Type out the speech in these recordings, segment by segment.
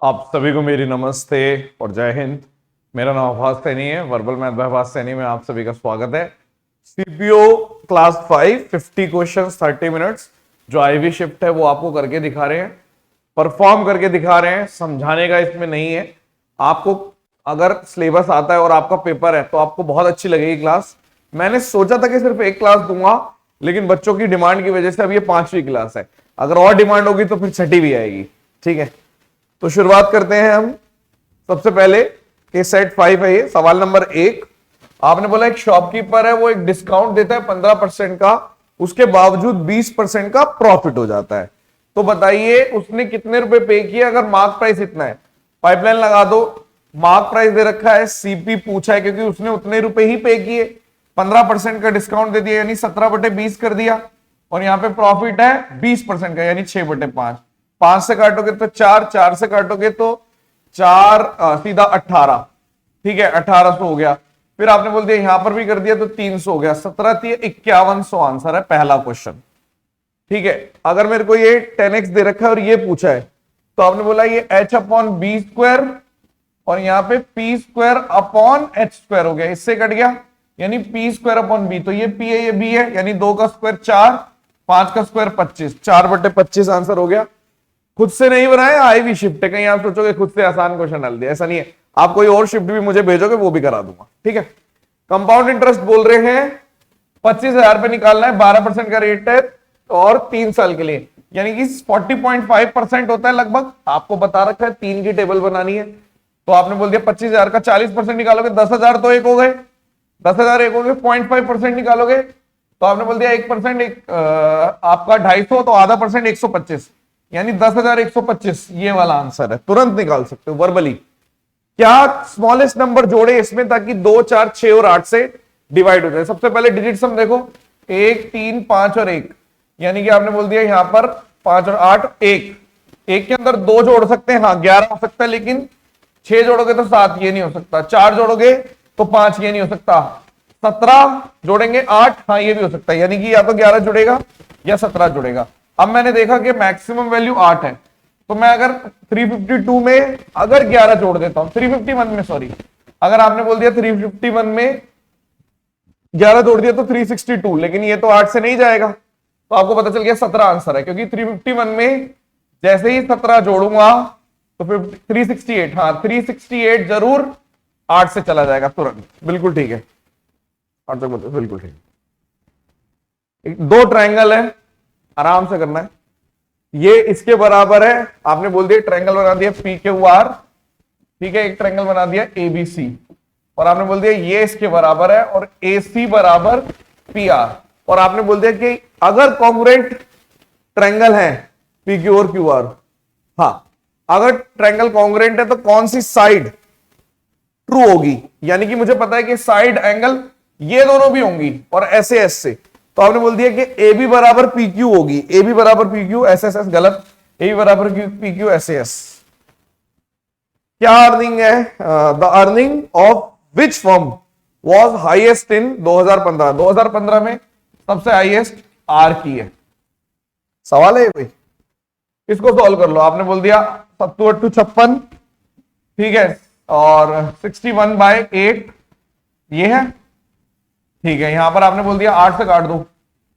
आप सभी को मेरी नमस्ते और जय हिंद। मेरा नाम आभास सैनी है। वर्बल मैथ बाय आभास सैनी में आप सभी का स्वागत है। सीपीओ क्लास 5 50 क्वेश्चंस 30 मिनट्स जो आईवी शिफ्ट है वो आपको करके दिखा रहे हैं, परफॉर्म करके दिखा रहे हैं। समझाने का इसमें नहीं है। आपको अगर सिलेबस आता है और आपका पेपर है तो आपको बहुत अच्छी लगेगी क्लास। मैंने सोचा था कि सिर्फ एक क्लास दूंगा, लेकिन बच्चों की डिमांड की वजह से अब ये 5वीं क्लास है। अगर और डिमांड होगी तो फिर 6ठी भी आएगी। ठीक है, तो शुरुआत करते हैं हम। सबसे पहले के सेट 5 है ये। सवाल नंबर 1, आपने बोला एक शॉपकीपर है, वो एक डिस्काउंट देता है 15% का, उसके बावजूद 20% का प्रॉफिट हो जाता है। तो बताइए उसने कितने रुपए पे किए अगर मार्क प्राइस इतना है। पाइपलाइन लगा दो। मार्क प्राइस दे रखा है, सीपी पूछा है क्योंकि उसने उतने रुपए ही पे किए। 15% का डिस्काउंट दे दिया यानी 17/20 कर दिया, और यहां पे प्रॉफिट है 20% का यानी 6/5। 5 से काटोगे तो 4, 4 से काटोगे तो 4 सीधा 18। ठीक है, 1800 हो गया। फिर आपने बोल दिया यहां पर भी कर दिया तो 300 हो गया। 17 5100 आंसर है पहला क्वेश्चन। ठीक है, अगर मेरे को ये 10x दे रखा है और ये पूछा है तो आपने बोला ये h/b² और यहाँ पे p² हो गया, इससे कट गया यानी p²/b। तो ये p है ये b है यानी 2 का स्क्वायर 4, 5 का स्क्वायर 25, 4/25 आंसर हो गया। खुद से नहीं बनाए, आईवी शिफ्ट है। कहीं आप सोचोगे खुद से आसान क्वेश्चन डाल दिया, ऐसा नहीं है। आप कोई और शिफ्ट भी मुझे भेजोगे वो भी करा दूंगा। ठीक है, कंपाउंड इंटरेस्ट बोल रहे हैं 25,000 पे निकालना है, 12% का रेट है और 3 साल के लिए यानी कि 40.5% होता है लगभग। आपको बता रखा है 3 की टेबल बनानी है, तो आपने बोल दिया 25,000 का 40% निकालोगे 10,000 तो एक हो गए, 10,000 एक हो गए। 0.5% निकालोगे तो आपने बोल दिया 1% आपका 250, तो आधा परसेंट 125 यानी 10,125। ये वाला आंसर है, तुरंत निकाल सकते हो वर्बली। क्या स्मॉलेस्ट नंबर जोड़े इसमें ताकि 2, 4, 6 और 8 से डिवाइड हो जाए। सबसे पहले डिजिट सम देखो, 1, 3, 5 और 1 यानी कि आपने बोल दिया यहां पर 5 और 8 1 के अंदर 2 जोड़ सकते हैं, हाँ 11 हो सकता है, लेकिन 6 जोड़ोगे तो 7, ये नहीं हो सकता। 4 जोड़ोगे तो 5, ये नहीं हो सकता। 17 जोड़ेंगे 8, हाँ ये भी हो सकता है, यानी कि या तो 11 जुड़ेगा या 17 जुड़ेगा। अब मैंने देखा कि मैक्सिमम वैल्यू 8 है, तो मैं अगर 352 में अगर 11 जोड़ देता हूं, 351 में सॉरी, अगर आपने बोल दिया 351 में 11 जोड़ दिया तो 362, लेकिन ये तो 8 से नहीं जाएगा, तो आपको पता चल गया 17 आंसर है, क्योंकि 351 में जैसे ही 17 जोड़ूंगा तो फिर 368, हाँ 368 जरूर 8 से चला जाएगा तुरंत। बिल्कुल ठीक है, 8 तक बताओ, बिल्कुल ठीक है। 2 ट्रायंगल है, आराम से करना है। ये इसके बराबर है, आपने बोल दिया ट्रायंगल बना दिया PQR, ठीक है, एक ट्रायंगल बना दिया ABC, और आपने बोल दिया ये इसके बराबर है और AC बराबर PR, और आपने बोल दिया कि अगर कॉन्ग्रुएंट ट्रायंगल है PQ और QR, हाँ अगर ट्रायंगल कॉन्ग्रुएंट है तो कौन सी साइड ट्रू होगी, यानी कि मुझे पता है कि साइड एंगल ये दोनों भी होंगी और ऐसे ऐसे, तो आपने बोल दिया कि AB बराबर PQ होगी, AB बराबर PQ SSS गलत, AB बराबर PQ SAS। क्या अर्निंग है, the earning of which firm was highest in 2015। 2015 में सबसे हाईएस्ट R की है। सवाल है भाई, इसको सॉल्व कर लो। आपने बोल दिया 7×8 = 56, ठीक है, और 61/8 ये है, ठीक है। यहां पर आपने बोल दिया 8 से काट दो,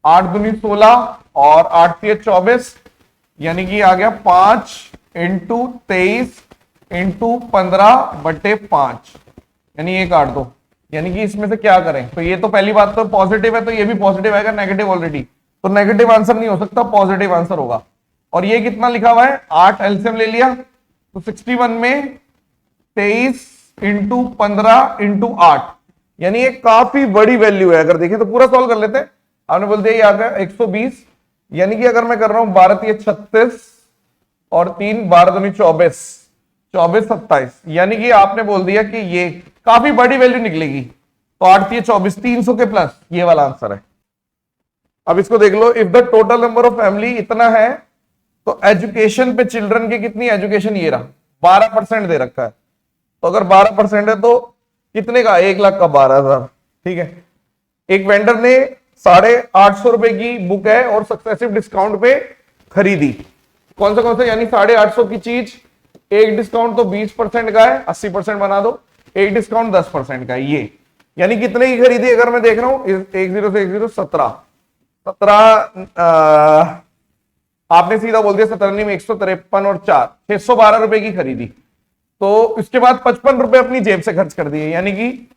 8 दूनी 16 और 8 से 24 यानी कि आ गया 5 × 23 × 15/5 यानी ये काट दो, यानी कि इसमें से क्या करें। तो ये तो पहली बात तो पॉजिटिव है, तो ये भी पॉजिटिव आएगा, नेगेटिव ऑलरेडी, तो नेगेटिव आंसर नहीं हो सकता, पॉजिटिव आंसर होगा। और ये कितना लिखा हुआ है, 8 एलसीएम ले लिया तो 61 में 23 × 15 × 8 यानी ये काफी बड़ी वैल्यू है। अगर देखें तो पूरा सॉल्व कर लेते हैं। आपने बोल दिया ये आ गया 120, यानी कि अगर मैं कर रहा हूं 12 × 36 और 3 12 दूनी 24, 24 27, यानी कि आपने बोल दिया कि ये काफी बड़ी वैल्यू निकलेगी, तो 8 × 24 300 के प्लस, ये वाला आंसर है। अब इसको देख लो, if the total number of family इतना है तो एजुकेशन पे चिल्ड्रन की कितनी एजुकेशन, ये रहा 12% दे रखा है, तो अगर 12% है तो कितने का, 1 लाख का 12,000। ठीक है, एक वेंडर ने 850 रुपए की बुक है और सक्सेसिव डिस्काउंट पे खरीदी, कौन सा यानी 850 की चीज एक डिस्काउंट तो 20% का है, 80% बना दो, एक डिस्काउंट 10% का है। ये यानी कितने की खरीदी अगर मैं देख रहा हूं, 10 से 10 17 आपने सीधा बोल दिया 17 में 153 और 4 612 रुपए की खरीदी। तो इसके बाद 55 रुपए अपनी जेब से खर्च कर दिए, यानी कि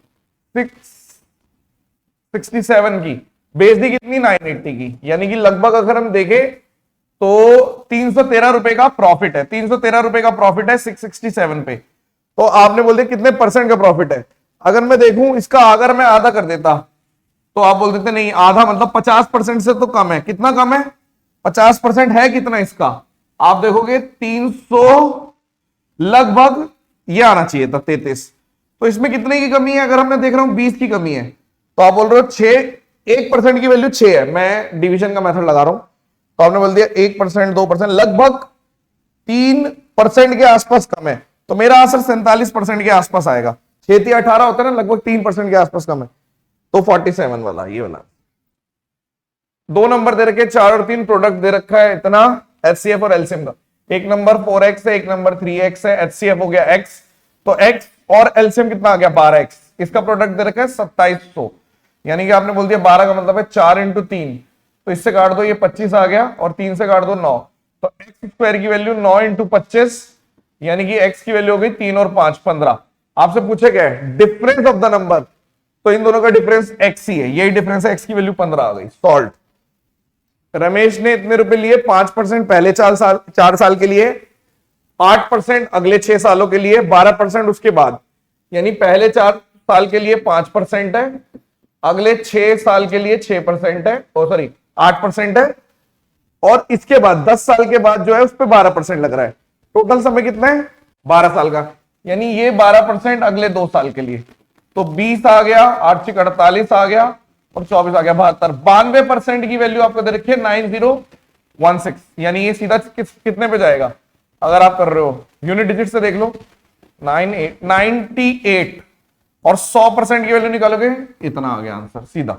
667 की। बेच दी कितनी, 980 की। यानी कि लगभग अगर हम देखें तो 313 रुपए का प्रॉफिट है। 313 रुपए का प्रॉफिट है 667 पे। तो आपने बोल दिया कितने परसेंट का प्रॉफिट है। अगर मैं देखूं इसका अगर मैं आधा कर देता तो आप बोल देते नहीं, आधा मतलब 50% से तो कम है। कितना कम है, 50% है कितना इसका, आप देखोगे 300 लगभग ये आना चाहिए था 33। तो इसमें कितने की कमी है, अगर मैं देख रहा हूं 20 की कमी है। तो आप बोल रहे हो 6, 1% की वैल्यू 6 है। मैं डिवीजन का मेथड लगा रहा हूं, तो आपने बोल दिया 1%, 2%, लगभग 3% के आसपास कम है। तो मेरा आंसर 47% के आसपास आएगा। 6 18 होता है ना, लगभग 3% के आसपास कम है। तो 47 वाला, ये वाला। 2 नंबर दे रखे, 4 और 3 प्रोडक्ट दे रखा है इतना एचसीएफ और एलसीएम का। एक नंबर 4x है, एक नंबर 3x है, एचसीएफ हो गया x, तो x और एलसीएम कितना आ गया 12x। इसका प्रोडक्ट दे रखा है 2700, यानी कि आपने बोल दिया 12 का मतलब है 4 × 3, तो इससे काट दो ये 25 आ गया, और 3 से काट दो 9, तो एक्स स्क्वायर की वैल्यू 9 × 25, यानी कि x की वैल्यू हो गई 3 और 5 15। आपसे पूछे क्या है, डिफरेंस ऑफ द नंबर, तो इन दोनों का डिफरेंस x ही है, यही डिफरेंस है, x की वैल्यू 15 आ गई। सॉल्व। रमेश ने इतने रुपए लिए, 5% पहले 4 साल के लिए, 8% अगले 6 सालों के लिए, 12% उसके बाद, यानी पहले 4 साल के लिए 5% है, अगले 6 साल के लिए 6% है, सॉरी 8% है, और इसके बाद 10 साल के बाद जो है उस पर 12% लग रहा है। टोटल समय कितना है 12 साल का, यानी ये 12% अगले 2 साल के लिए, तो 20 आ गया, 8 48 आ गया, और 24 आ गया 72। 92% की वैल्यू आपको दे रखी है 9016, यानी ये सीधा कितने पे जाएगा, अगर आप कर रहे हो यूनिट डिजिट से देख लो, 98, और 100% की वैल्यू निकालोगे इतना आ गया आंसर सीधा।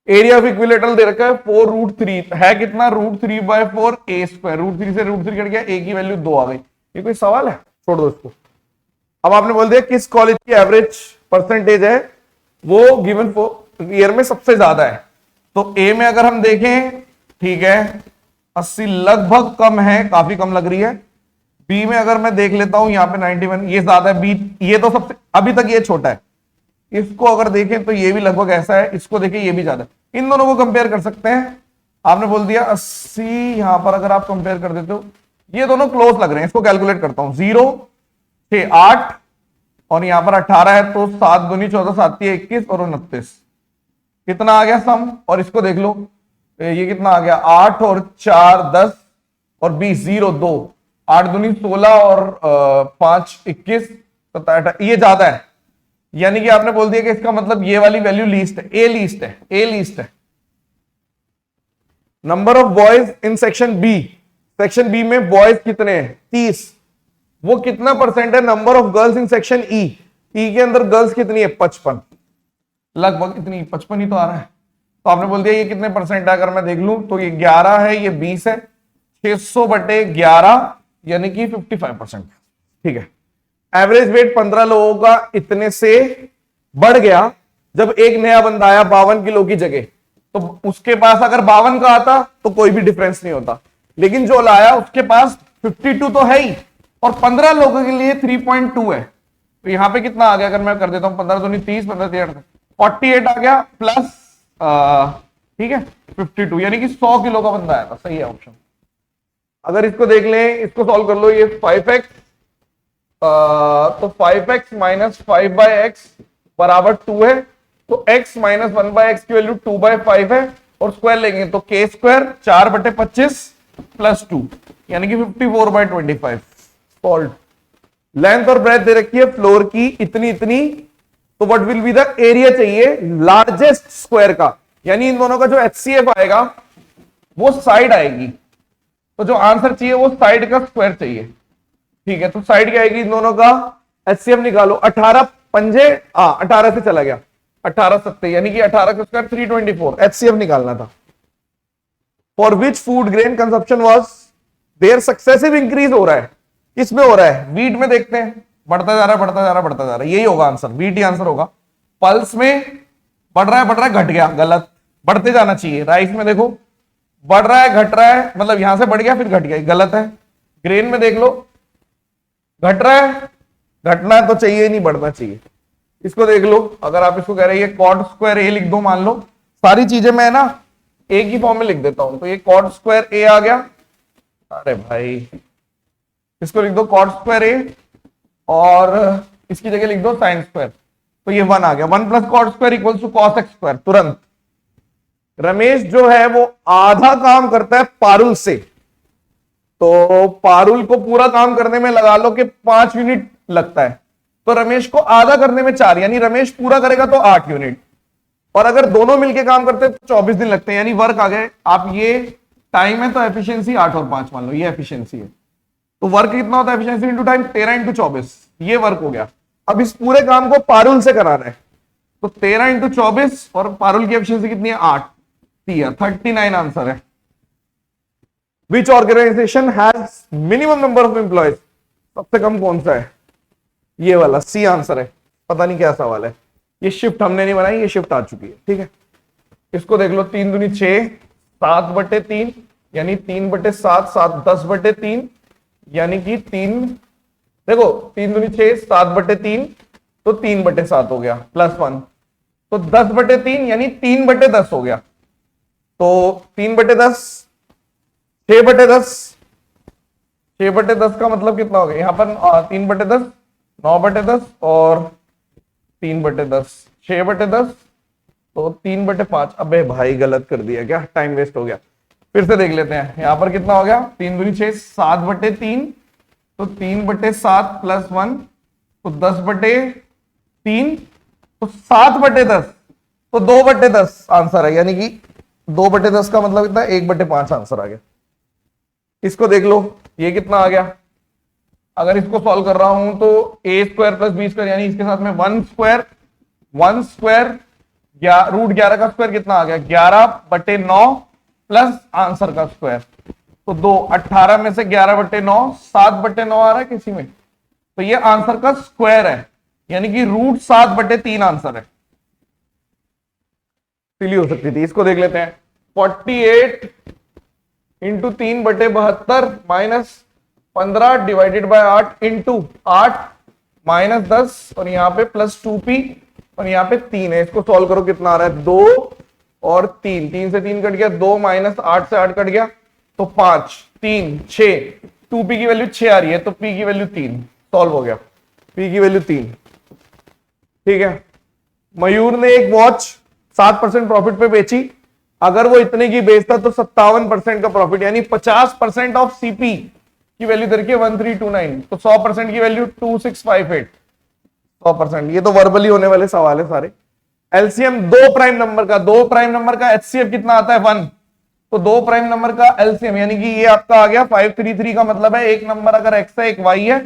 एरिया ऑफ इक्विलेटरल दे रखा है 4√3 है, कितना √3/4 a स्क्वायर, √3 से √3 कट गया, a की वैल्यू 2 आ गई। ये कोई सवाल है, छोड़ दो इसको। अब आपने बोल दिया किस कॉलेज की एवरेज परसेंटेज है, वो गिवन ईयर में सबसे ज्यादा है। तो ए में अगर हम देखें, ठीक है 80 लगभग कम है, काफी कम लग रही है। बी में अगर मैं देख लेता हूं यहाँ पे 91, ये ज्यादा है। बी ये तो सबसे अभी तक ये छोटा है, इसको अगर देखें तो ये भी लगभग ऐसा है, इसको देखें ये भी ज्यादा है। इन दोनों को कंपेयर कर सकते हैं। आपने बोल दिया 80, यहां पर अगर आप कंपेयर कर देते हो, ये दोनों क्लोज लग रहे हैं। इसको कैलकुलेट करता हूं, 0 6 8 और यहां पर 18 है, तो 7 दूनी 14, 7 21 और 29, कितना आ गया सम। और इसको देख लो, ये कितना आ गया 8 और 4 10 और 20, 0 2, 8 दूनी 16 और 5 21, 17, ये ज्यादा है। यानी कि आपने बोल दिया कि इसका मतलब ये वाली वैल्यू लीस्ट है, ए लीस्ट है, ए लीस्ट है। Number of boys in section B, section B में बॉयज कितने हैं 30, वो कितना परसेंट है number of girls in section E, E के अंदर गर्ल्स कितनी है 55, लगभग इतनी 55 ही तो आ रहा है। तो आपने बोल दिया ये कितने परसेंट है, अगर मैं देख लूं तो ये 11 है, ये 20 है, 600/11 यानी कि 55%। ठीक है, एवरेज वेट 15 लोगों का इतने से बढ़ गया जब एक नया बंदा आया 52 किलो की जगह, तो उसके पास अगर 52 का आता तो कोई भी डिफरेंस नहीं होता, लेकिन जो लाया उसके पास 52 तो है ही, और 15 लोगों के लिए 3.2 है। तो यहां पे कितना आ गया, अगर मैं कर देता हूं 15 दूनी 30, 15 48 आ गया, प्लस ठीक है 52, यानी कि 100 किलो का बंदा आया था। सही है ऑप्शन। अगर इसको देख लें, इसको सॉल्व कर लो, ये 5x, तो 5x माइनस 5/x बराबर 2 है, तो x माइनस 1/x की वैल्यू 2/5 है, और स्क्वायर लेंगे तो k स्क्वायर 4/25 प्लस 2, यानी कि 54/25। सॉल्व। लेंथ और ब्रेथ दे रखी है फ्लोर की इतनी इतनी, तो what will be the area चाहिए लार्जेस्ट स्क्वायर का, यानी इन दोनों का जो HCF आएगा वो साइड आएगी, तो जो आंसर चाहिए वो साइड का स्क्वायर चाहिए। ठीक है, तो साइड क्या आएगी इन दोनों का, HCF निकालो, 18 पंजे 18 से चला गया, 18 सत्ते, यानी कि 18 का स्क्वायर 324, HCF निकालना था। For which food grain consumption was there successive increase हो रहा है, किसमें हो रहा है, वीट में देखते हैं, बढ़ता जा रहा है बढ़ता जा रहा है बढ़ता जा रहा है, यही होगा आंसर, वीट ही आंसर होगा। पल्स में बढ़ रहा है घट गया, गलत, बढ़ते जाना चाहिए। राइस में देखो बढ़ रहा है घट रहा है, मतलब यहां से बढ़ गया फिर घट गया, गलत है। ग्रेन में देख लो घट रहा है, घटना तो चाहिए नहीं, बढ़ना चाहिए। इसको देख लो, अगर आप इसको कह रहे हैं कॉट स्क्वायर ए लिख दो, मान लो सारी चीजें मैं ना एक ही फॉर्म में लिख देता हूं, तो ये कॉट स्क्वायर ए आ गया, अरे भाई इसको लिख दो कॉट स्क्वायर ए और इसकी जगह लिख दो साइन स्क्वायर, तो ये 1 आ गया, 1 plus cot square equals to cos x square. तुरंत रमेश जो है वो आधा काम करता है पारुल से, तो पारुल को पूरा काम करने में लगा लो कि 5 यूनिट लगता है, तो रमेश को आधा करने में 4, यानी रमेश पूरा करेगा तो 8 यूनिट, और अगर दोनों मिलके काम करते हैं तो 24 दिन लगते हैं, यानी वर्क आ गए। आप ये टाइम है तो एफिशिएंसी 8 और 5 मान लो, ये एफिशिएंसी है, तो वर्क कितना होता है एफिशिएंसी इनटू टाइम, 13 इंटू 24, ये वर्क हो गया। अब इस पूरे काम को पारुल से कराना है, तो 13 इंटू 24 और पारुल की एफिशिएंसी कितनी है 8, 39 आंसर है। Which organisation has minimum number of employees, सबसे कम कौन सा है, ये वाला सी आंसर है। पता नहीं क्या सवाल है, ये शिफ्ट हमने नहीं बनाई, ये शिफ्ट आ चुकी है, ठीक है। इसको देख लो 3 दूनी 6, 7/3 यानी 3/7, 7 10/3 यानी कि 3, देखो 3 दूनी 6, 7/3 तो 3/7 हो गया, +1 तो 10/3 यानी 3/10 हो गया, तो 3/10 6/10, 6/10 का मतलब कितना हो गया, यहां पर 3/10 9/10 और 3/10, 6/10 तो 3/5। अबे भाई गलत कर दिया क्या, टाइम वेस्ट हो गया, फिर से देख लेते हैं। यहां पर कितना हो गया 3 दूनी 6, 7/3 तो 3/7 +1 तो 10/3 तो 7/10 तो 2/10 आंसर है, यानी कि 2/10 का मतलब कितना 1/5 आंसर आ गया। इसको देख लो ये कितना आ गया, अगर इसको सॉल्व कर रहा हूं तो a² + b² यानी इसके साथ में 1 स्क्वायर या √11 का स्क्वायर कितना आ गया 11/9 प्लस आंसर का स्क्वायर, तो 2 18 में से 11/9 7/9 आ रहा है किसी में, तो ये आंसर का स्क्वायर है, यानी कि √7/3 आंसर है, सिली हो सकती थी। इसको देख लेते हैं 48 इंटू 3/72 -15 डिवाइडेड बाय 8 इंटू 8 -10 और यहाँ पे +2p और यहाँ पे 3 है। इसको सॉल्व करो कितना आ रहा है 2 और 3, 3 से 3 कट गया, 2 -8 से 8 कट गया तो 5 3 6, 2p की वैल्यू 6 आ रही है तो p की वैल्यू 3, सॉल्व हो गया, p की वैल्यू 3, ठीक है। मयूर ने एक वॉच 7% प्रॉफिट पे बेची, अगर वो इतने की बेचता तो 57% का प्रॉफिट, यानी 50% ऑफ सीपी की वैल्यू दे रखी है 1329, तो 100% की वैल्यू 2658, 100%। ये तो वर्बली होने वाले सवाल है सारे। एलसीएम 2 प्राइम नंबर का एचसीएफ कितना आता है 1, तो 2 प्राइम नंबर का एलसीएम यानी कि ये आपका आ गया 533 का मतलब है एक नंबर अगर एक्स है एक वाई है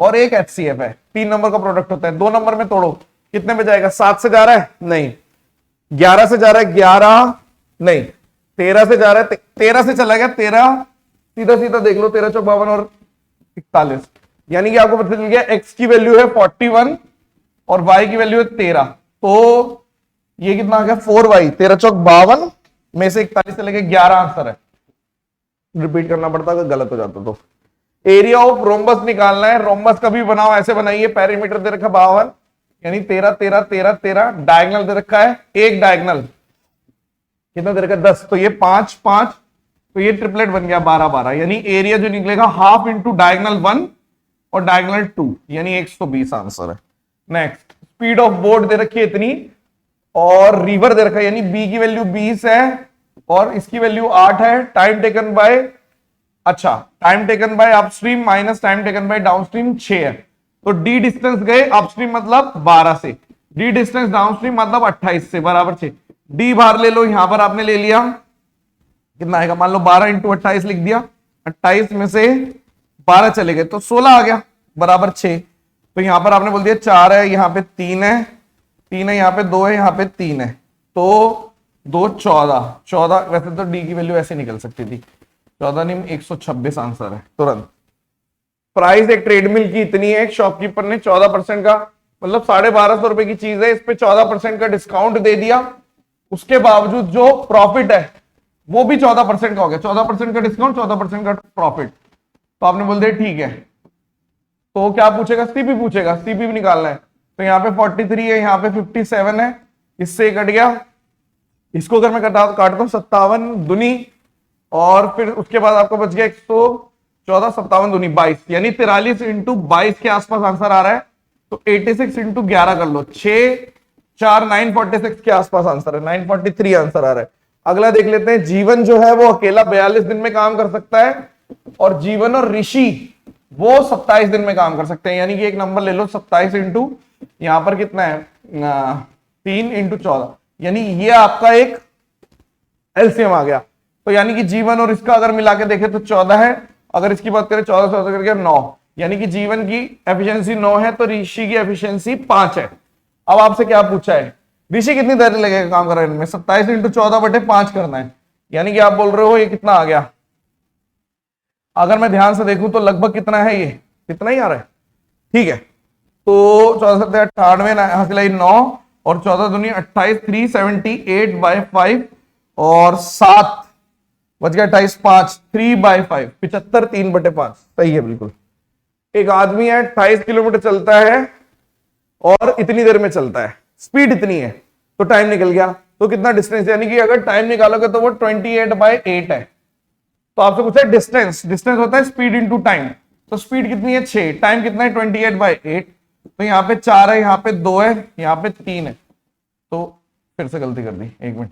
और एक एचसीएफ है, 3 नंबर का प्रोडक्ट होता है। 2 नंबर में तोड़ो कितने पे जाएगा, 7 से जा रहा है नहीं, 11 से जा रहा है 11 नहीं, 13 से जा रहा है 13 से चला गया 13, सीधा सीधा देख लो 13 चौक 52 और 41, यानी कि आपको पता चल गया एक्स की वैल्यू है 41 और वाई की वैल्यू है 13, तो ये कितना आ गया 4y, 13 चौक 52 में से 41 से लेके 11 आंसर है। रिपीट करना पड़ता अगर गलत हो जाता तो। एरिया ऑफ रोम्बस निकालना है, रोम्बस कभी बनाओ ऐसे बनाइए, पेरीमीटर दे रखा 52 यानी 13 13 13 13, डायगोनल दे रखा है एक डायगोनल कितना दे रखा है 10, तो ये 5 5 तो ये ट्रिपलेट बन गया 12 12, यानी एरिया जो निकलेगा हाफ इंटू डायगोनल 1 और डायगोनल 2 यानी 120 आंसर है। नेक्स्ट स्पीड ऑफ बोट दे रखी है इतनी और रिवर दे रखा है, यानी बी की वैल्यू 20 है और इसकी वैल्यू 8 है। टाइम टेकन बाय, अच्छा time taken by upstream minus time taken by downstream 6 है, तो डी डिस्टेंस गए अपस्ट्रीम मतलब 12 से, डी डिस्टेंस डाउनस्ट्रीम मतलब 28 से बराबर 6, डी बाहर ले लो, यहां पर आपने ले लिया कितना आएगा, मान लो 12 इंटू 28 लिख दिया, 28 में से 12 चले गए तो 16 आ गया बराबर 6, तो यहां पर आपने बोल दिया 4 है, यहां पे 3 है, 3 है, यहां पे 2 है, यहां पे 3 है, तो 2 14, वैसे तो डी की वैल्यू ऐसे निकल सकती थी, 14 नहीं 126 आंसर है तुरंत। प्राइस एक ट्रेडमिल की इतनी है, एक शॉपकीपर ने 14% का, मतलब 1250 रुपए की चीज है, इस पे 14% का डिस्काउंट दे दिया, उसके बावजूद जो प्रॉफिट है वो भी 14% का हो गया। 14% का डिस्काउंट, 14% का प्रॉफिट। तो आपने बोल दिया ठीक है, तो क्या पूछेगा? सीपी पूछेगा, सीपी भी निकालना है। तो यहाँ पे 43 है, यहाँ पे 57 है, इससे कट गया, इसको अगर मैं काटता हूं 57 दुनी, और फिर उसके बाद आपको बच गया 114, 57 दुनी 22, यानी 43 इंटू 22 के आसपास आंसर आ रहा है। तो 86 इंटू 11 कर लो, 6 4 946 के आसपास आंसर है, 943 आंसर आ रहा है। अगला देख लेते हैं। जीवन जो है वो अकेला 42 दिन में काम कर सकता है, और जीवन और ऋषि वो 27 दिन में काम कर सकते हैं। यानी कि एक नंबर ले लो 27 इंटू, यहां पर कितना है 3 इंटू 14, यानी ये आपका एक एलसीएम आ गया। तो यानी कि जीवन और इसका अगर मिला के देखें तो 14 है, अगर इसकी बात करें 14 से करके 9, यानी कि जीवन की एफिशिएंसी 9 है, तो ऋषि की एफिशिएंसी 5 है। अब आपसे क्या पूछा है, ऋषि कितनी देर लगेगा काम करने में? 27 इंटू 14/5 करना है, यानी कि आप बोल रहे हो ये कितना आ गया? अगर मैं ध्यान से देखूं तो लगभग कितना है, ये कितना ही आ रहा है, ठीक है। तो 14 से 98 हासिल 9, और 14 दुनी 28, 378/5, और 7 बच गया 28, 5 3/5, 75, 3/5, सही है बिल्कुल। एक आदमी है 28 किलोमीटर चलता है और इतनी देर में चलता है, स्पीड इतनी है, तो टाइम निकल गया। तो कितना डिस्टेंस, यानी कि अगर टाइम निकालोगे तो वो 28/8 है। तो आपसे पूछा है डिस्टेंस, डिस्टेंस होता है स्पीड इंटू टाइम, तो स्पीड कितनी है 6, टाइम कितना है 28/8, तो यहाँ पे 4 है, यहाँ पे 2 है, यहाँ पे 3 है। तो फिर से गलती कर दी, 1 मिनट,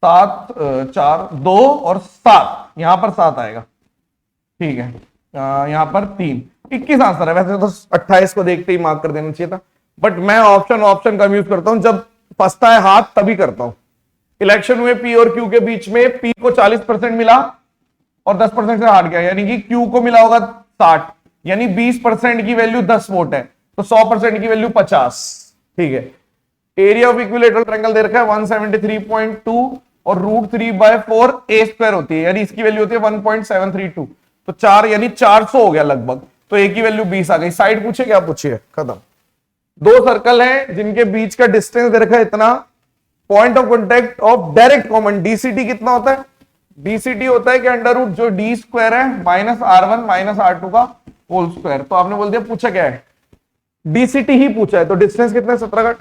7 4 2 और 7, यहां पर 7 आएगा, ठीक है। यहां पर 3, 21 आंसर है। वैसे तो 28 को देखते ही मार्क कर देना चाहिए था, बट मैं ऑप्शन कम यूज करता हूं, जब फंसता है हाथ तभी करता हूं। इलेक्शन हुए पी और क्यू के बीच में, पी को 40% मिला और 10% से हार गया, यानी कि क्यू को मिला होगा 60, यानी 20% की वैल्यू 10 वोट है, तो 100% की वैल्यू 50, ठीक है। एरिया ऑफ इक्विलेटरल ट्रायंगल दे रखा है 173.2, और √3/4 a स्क्वायर होती है, यानी इसकी वैल्यू होती है 1.732, तो 4 यानी 400 हो गया लगभग, तो a की वैल्यू 20 आ गई। साइड पूछे, क्या पूछिए, खत्म। 2 सर्कल हैं जिनके बीच का डिस्टेंस दे रखा है इतना, point of contact of direct common DCT कितना होता है? डीसीटी होता है कि अंडर रूट जो डी स्क्वायर है -r1 -r2 का होल स्क्वायर। तो आपने बोल दिया पूछा क्या है, डीसीटी ही पूछा है, तो डिस्टेंस कितना है 17 का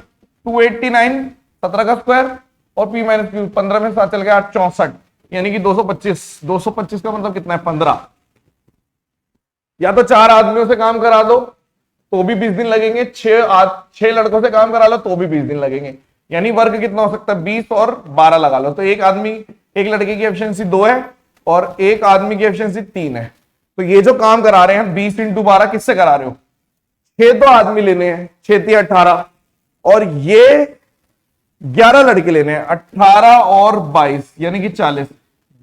289, 17 का स्क्वायर, और p माइनस क्यू 15 में 7 चल गया 8, 64, यानी कि 225। 225 का मतलब कितना है 15। या तो 4 आदमियों से काम करा दो तो भी 20 दिन लगेंगे, 6 लड़कों से काम करा लो तो भी 20 दिन लगेंगे, यानी वर्ग कितना हो सकता है 20 और 12 लगा लो। तो एक आदमी, एक लड़के की एफिशिएंसी 2 है और एक आदमी की एफिशिएंसी 3 है। तो ये जो काम करा रहे हैं 20 × 12 किससे करा रहे हो? 6 तो आदमी लेने हैं, 6 18, और ये 11 लड़के लेने हैं, 18 और 22 यानी कि 40,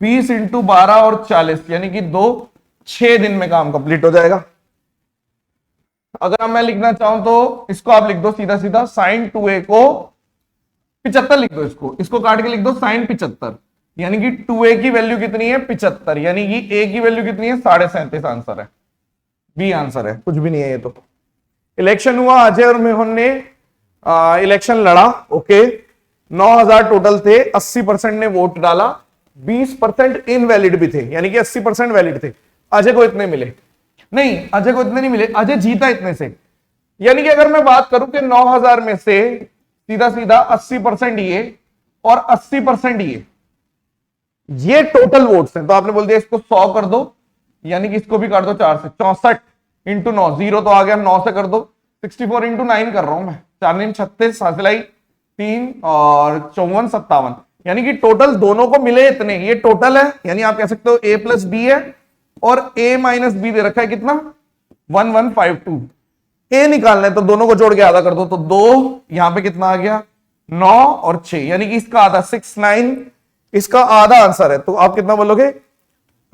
20 × 12 और 40 यानी कि 6 दिन में काम कंप्लीट हो जाएगा। अगर मैं लिखना चाहूं तो इसको आप लिख दो सीधा सीधा, sin 2a को 75 लिख दो, इसको काट के लिख दो sin 75, यानी कि 2a की वैल्यू कितनी है 75, यानी कि a की वैल्यू कितनी है 37.5 आंसर है, बी आंसर है, कुछ भी नहीं है ये तो। इलेक्शन हुआ, अजय और मेहुल ने इलेक्शन लड़ा, ओके, 9000 टोटल थे, 80% ने वोट डाला, 20% इनवैलिड भी थे, यानी कि 80% वैलिड थे। अजय को इतने मिले नहीं, अजय को इतने नहीं मिले, अजय जीता इतने से। यानी कि अगर मैं बात करूं कि 9000 में से सीधा सीधा 80% ये और 80% ये टोटल वोट्स हैं, तो आपने बोल दिया इसको 100 कर दो, यानी कि इसको भी काट दो 4 से, 64 × 9, 0 तो आ गया, 9 से कर दो, 64 × 9 कर रहा हूं मैं, 4 9 36 हासिल आई 3 और 54 57, यानी कि टोटल दोनों को मिले इतने, ये टोटल है, यानी आप कह सकते हो a + b है, और a - b दे रखा है कितना 1152। a निकालना है तो दोनों को जोड़ के आधा कर दो, तो 2 यहां पे कितना आ गया 9 और 6, यानी कि इसका आधा 6 9, इसका आधा आंसर है। तो आप कितना बोलोगे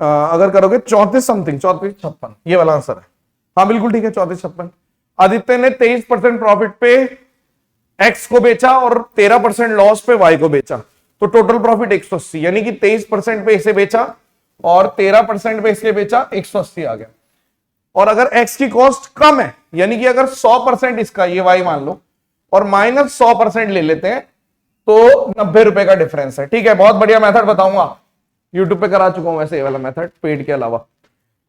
अगर करोगे 34 समथिंग, 34 56, ये वाला आंसर है। हाँ बिल्कुल ठीक है, 34 56। आदित्य ने 23% प्रॉफिट पे एक्स को बेचा और 13% लॉस पे वाई को बेचा, तो टोटल प्रॉफिट 180, यानी कि 23% पे इसे बेचा और 13% पे इसके बेचा 180 आ गया। और अगर x की कॉस्ट कम है, यानी कि अगर 100% इसका ये y मान लो और माइनस 100% ले लेते हैं तो 90 रुपए का डिफरेंस है। ठीक है, बहुत बढ़िया मेथड बताऊंगा, यूट्यूब पे करा चुका हूं वैसे ये वाला मेथड पेड के अलावा।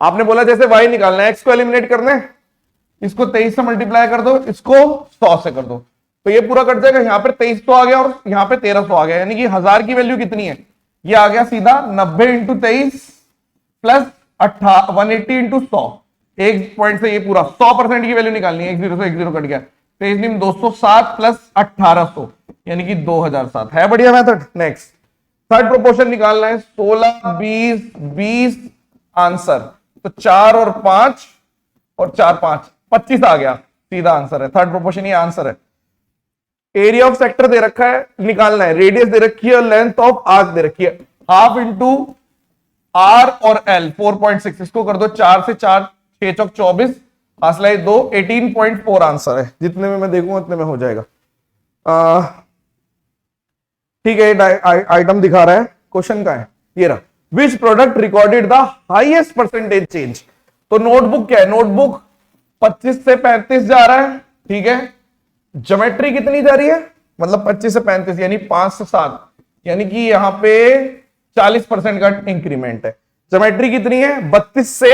आपने बोला जैसे y निकालना है, x को एलिमिनेट करना है, इसको 23 से मल्टीप्लाई कर दो, इसको 100 से कर दो, तो ये पूरा कट जाएगा। यहां पर 2300 आ गया और यहां पे 1300 आ गया, यानी कि 1000 की वैल्यू कितनी है, ये आ गया सीधा 90 इंटू 23 प्लस 180 इंटू 100। एक पॉइंट से ये पूरा 100% की वैल्यू निकालनी है, 10 से 10 कट गया, 23 207 प्लस 1800 यानी कि 2007 है। बढ़िया मेथड। नेक्स्ट थर्ड प्रोपोर्शन निकालना है, 16 20 20 आंसर, तो 4 और 5 और 4 5 25 आ गया, सीधा आंसर है। थर्ड प्रोपोर्शन ये आंसर है। एरिया ऑफ सेक्टर दे रखा है, निकालना है, रेडियस दे रखी है और लेंथ ऑफ आर्क दे रखी है, हाफ इंटू आर और एल 4.6, इसको कर दो 4 से 4 6 चौक 24 हासिल 2 18.4 आंसर है। जितने में मैं देखूंगा उतने में हो जाएगा। ठीक है, आइटम दिखा रहा है, क्वेश्चन का है, ये रहा, which product recorded the highest percentage change. तो नोटबुक क्या है, नोटबुक 25 से 35 जा रहा है, ठीक है, ज्योमेट्री कितनी जा रही है, मतलब 25 से 35 यानी 5 से 7, यानी कि यहां पे 40% का इंक्रीमेंट है। ज्योमेट्री कितनी है 32 से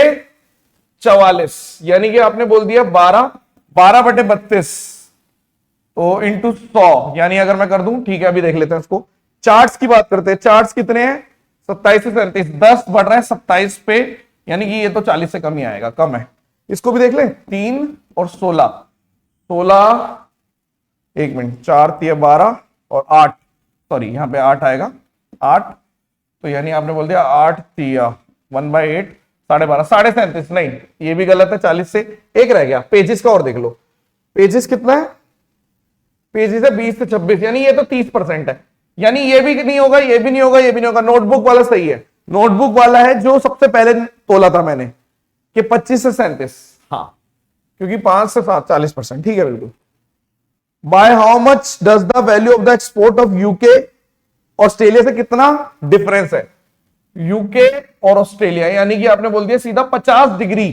44, यानी कि आपने बोल दिया 12 बटे 32 तो इंटू 100, यानी अगर मैं कर दूं, ठीक है अभी देख लेते हैं इसको। चार्ट्स की बात करते हैं, चार्ट्स कितने हैं 27 से 37, 10 बढ़ रहा है 27 पे, यानी कि ये तो 40 से कम ही आएगा, कम है। इसको भी देख ले, 3 और 16 एक मिनट, 4 3 12 और 8, सॉरी यहां पे 8 आएगा, 8, तो यानी आपने बोल दिया 8 3 1/8 12.5 37, नहीं ये भी गलत है, 40 से एक रह गया। पेजेस का और देख लो, पेजेस कितना है, पेजेस है 20 से 26, यानी ये तो 30% है, यानी ये भी नहीं होगा, ये भी नहीं होगा, ये भी नहीं होगा। नोटबुक वाला सही है, नोटबुक वाला है जो सबसे पहले तोला था मैंने कि 25 से 37, हाँ क्योंकि 5 से 7 40%, ठीक है बिल्कुल। By how much does the value of the export of UK, Australia से कितना डिफरेंस है यूके और ऑस्ट्रेलिया, यानी कि आपने बोल दिया सीधा 50 डिग्री।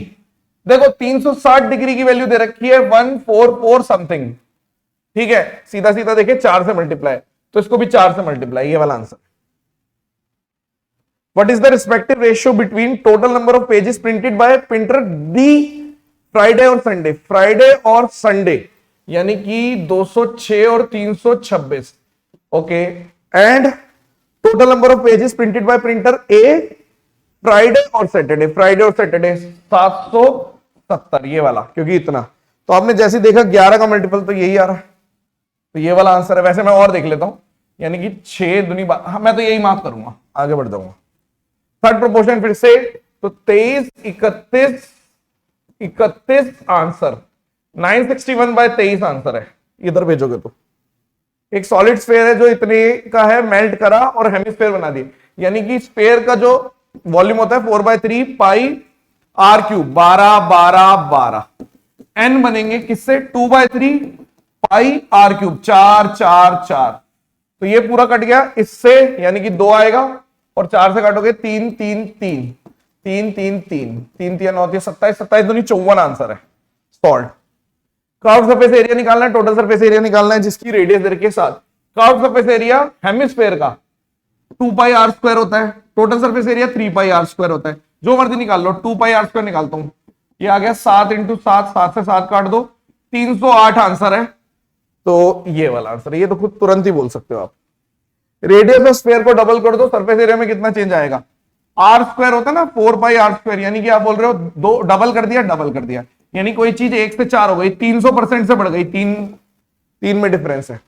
देखो 360 डिग्री की वैल्यू दे रखी है 144 समथिंग, ठीक है, सीधा सीधा देखे 4 से मल्टीप्लाई, तो इसको भी 4 से मल्टीप्लाई, ये वाला answer. What is the respective ratio between total number of pages printed by printer the Friday और संडे, फ्राइडे और संडे, यानी कि 206 और 326, okay, and total number of pages printed by printer A Friday और Saturday, Friday और Saturday 770, ये वाला, क्योंकि इतना, तो आपने जैसे देखा 11 का मल्टीपल तो यही आ रहा है, तो ये वाला आंसर है। वैसे मैं और देख लेता हूं, यानी कि 6 दूनी हाँ, मैं तो यही माफ करूंगा, आगे बढ़ जाऊंगा। थर्ड प्रोपोर्शन फिर से, तो 23 31 आंसर, 961/23 आंसर है, इधर भेजोगे तो। एक सॉलिड स्फेयर है जो इतने का है, मेल्ट करा और हेमिस्फेयर बना दिए, यानी कि स्फेयर का जो वॉल्यूम होता है 4/3 पाई आर क्यूब, 12 12 12, एन बनेंगे किससे 2/3 पाई आर क्यूब, 4 4 4, तो ये पूरा कट गया इससे, यानी कि 2 आएगा, और 4 से काटोगे 3 3 3 3 3 3 3 3 9 27 27 दूनी 54 आंसर है। सॉल्व। कर्व सरफेस एरिया निकालना है, टोटल सरफेस एरिया निकालना है जिसकी रेडियस दे के साथ। कर्व सरफेस एरिया हेमिस्फेयर का 2 पाई आर स्क्वायर होता है, total surface area 3 pi r square होता है, जो मर्जी निकाल लो। 2 पाई आर स्क्वायर निकालता हूं, ये आ गया 7 इंटू 7, 7 से 7 काट दो, 308 आंसर है, तो ये वाला आंसर है। ये तो खुद तुरंत ही बोल सकते हो आप। रेडियस ऑफ स्फेयर को डबल कर दो, सरफेस एरिया में कितना चेंज आएगा, आर स्क्वायर होता है ना 4 पाई आर स्क्वायर, यानी कि आप बोल रहे हो दो डबल कर दिया, यानी कोई चीज 1 से 4 हो गई, 300% से बढ़ गई, 3 में डिफरेंस है।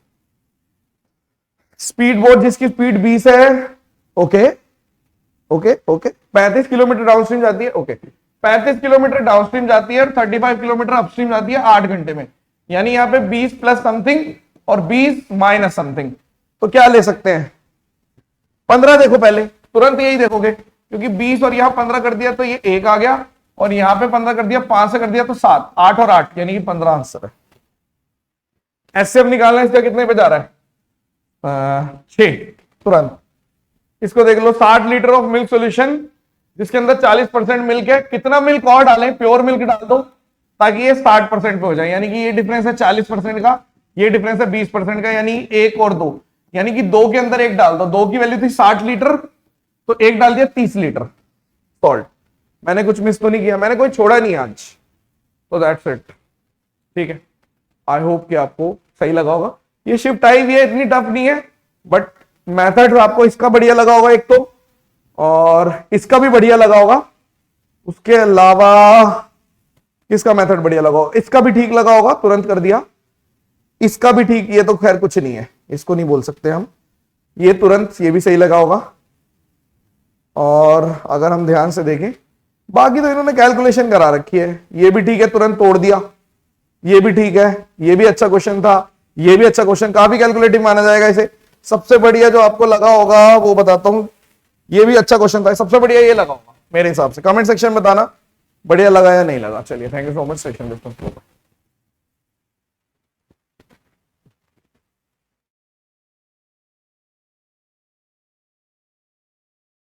स्पीड बोट जिसकी स्पीड 20 है, okay okay okay, 35 kilometre downstream जाती है, ओके 35 किलोमीटर डाउनस्ट्रीम जाती है और 35 किलोमीटर अपस्ट्रीम जाती है 8 घंटे में, यानी यहाँ पे 20 प्लस समथिंग और 20 माइनस समथिंग, तो क्या ले सकते हैं 15। देखो पहले तुरंत यही देखोगे, क्योंकि 20 और यहां 15 कर दिया तो ये 1 आ गया, और यहां पे 15 कर दिया, 5 से कर दिया तो 7, 8 और 8 यानी कि 15 आंसर है। एचसीएफ निकालना है, इसका कितने पे जा रहा है 6, तुरंत इसको देख लो। 60 लीटर ऑफ मिल्क सॉल्यूशन जिसके अंदर 40% मिल्क है, कितना मिल्क और डालें, प्योर मिल्क डाल दो ताकि ये 60% पे हो जाए, यानी कि ये डिफरेंस है 40% का, ये डिफरेंस है 20% का, यानी 1 और 2, यानी कि 2 के अंदर 1 डाल दो। 2 की वैल्यू थी 60 लीटर, तो 1 डाल दिया 30 लीटर सॉल्ट। मैंने कुछ मिस तो नहीं किया, मैंने कोई छोड़ा नहीं आज, तो दैट्स इट। ठीक है, आई होप कि आपको सही लगा होगा। ये शिफ्ट आई हुई है, इतनी टफ नहीं है, बट मेथड आपको इसका बढ़िया लगा होगा एक तो, और इसका भी बढ़िया लगा होगा। उसके अलावा किसका मेथड बढ़िया लगा होगा, इसका भी ठीक लगा होगा, तुरंत कर दिया। इसका भी ठीक, ये तो खैर कुछ नहीं है, इसको नहीं बोल सकते हम, ये तुरंत, ये भी सही लगा होगा। और अगर हम ध्यान से देखें, बाकी तो इन्होंने कैलकुलेशन करा रखी है। ये भी ठीक है, तुरंत तोड़ दिया। ये भी ठीक है, ये भी अच्छा क्वेश्चन था, ये भी अच्छा क्वेश्चन, काफी कैलकुलेटिव माना जाएगा इसे। सबसे बढ़िया जो आपको लगा होगा वो बताता हूं, ये भी अच्छा क्वेश्चन था, सबसे बढ़िया ये लगा होगा मेरे हिसाब से। कमेंट सेक्शन में बताना बढ़िया लगा या नहीं लगा। चलिए, thank you so much. Session